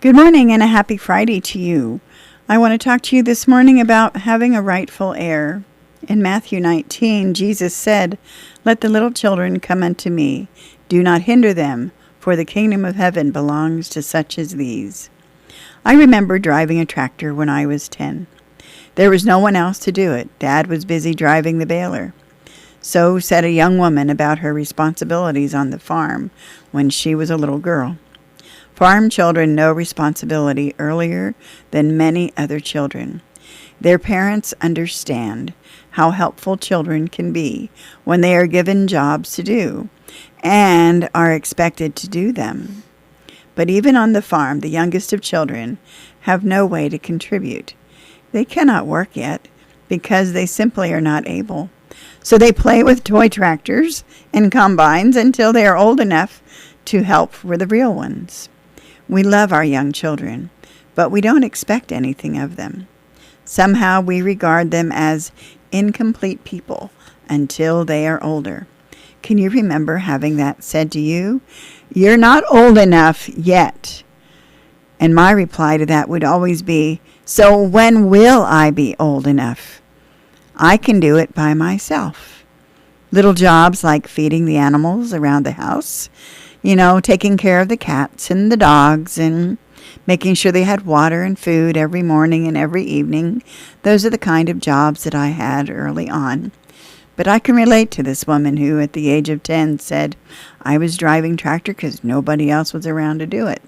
Good morning and a happy Friday to you. I want to talk to you this morning about having a rightful heir. In Matthew 19, Jesus said, "Let the little children come unto me. Do not hinder them, for the kingdom of heaven belongs to such as these." I remember driving a tractor when I was 10. There was no one else to do it. Dad was busy driving the baler. So said a young woman about her responsibilities on the farm when she was a little girl. Farm children know responsibility earlier than many other children. Their parents understand how helpful children can be when they are given jobs to do and are expected to do them. But even on the farm, the youngest of children have no way to contribute. They cannot work yet because they simply are not able. So they play with toy tractors and combines until they are old enough to help for the real ones. We love our young children, but we don't expect anything of them. Somehow we regard them as incomplete people until they are older. Can you remember having that said to you? You're not old enough yet. And my reply to that would always be, so when will I be old enough? I can do it by myself. Little jobs like feeding the animals around the house, taking care of the cats and the dogs and making sure they had water and food every morning and every evening. Those are the kind of jobs that I had early on. But I can relate to this woman who, at the age of 10, said, I was driving tractor because nobody else was around to do it.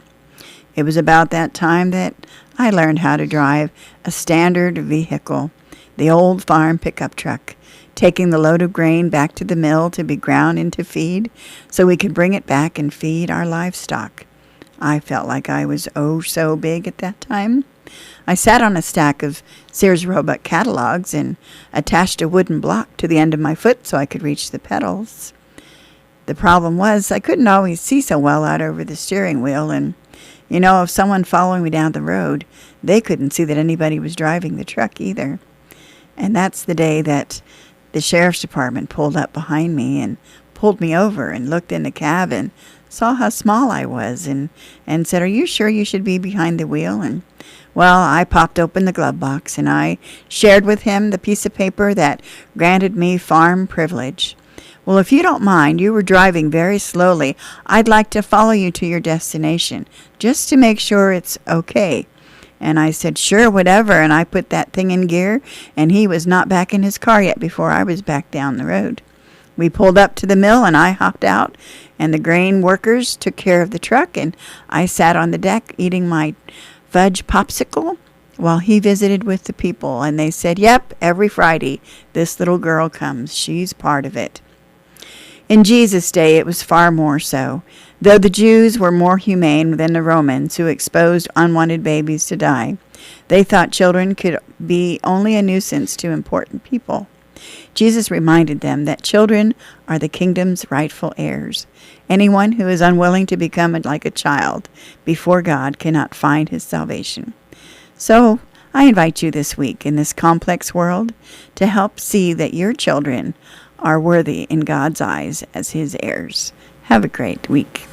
It was about that time that I learned how to drive a standard vehicle, the old farm pickup truck, taking the load of grain back to the mill to be ground into feed so we could bring it back and feed our livestock. I felt like I was so big at that time. I sat on a stack of Sears Roebuck catalogs and attached a wooden block to the end of my foot so I could reach the pedals. The problem was I couldn't always see so well out over the steering wheel, and if someone following me down the road, they couldn't see that anybody was driving the truck either. And that's the day that the sheriff's department pulled up behind me and pulled me over and looked in the cab and saw how small I was and said, "Are you sure you should be behind the wheel?" And well, I popped open the glove box and I shared with him the piece of paper that granted me farm privilege. "Well, if you don't mind, you were driving very slowly. I'd like to follow you to your destination just to make sure it's okay." And I said, "Sure, whatever." And I put that thing in gear, and he was not back in his car yet before I was back down the road. We pulled up to the mill, and I hopped out, and the grain workers took care of the truck, and I sat on the deck eating my fudge popsicle while he visited with the people. And they said, "Yep, every Friday this little girl comes. She's part of it." In Jesus' day, it was far more so. Though the Jews were more humane than the Romans, who exposed unwanted babies to die, they thought children could be only a nuisance to important people. Jesus reminded them that children are the kingdom's rightful heirs. Anyone who is unwilling to become like a child before God cannot find his salvation. So I invite you this week in this complex world to help see that your children are worthy in God's eyes as his heirs. Have a great week.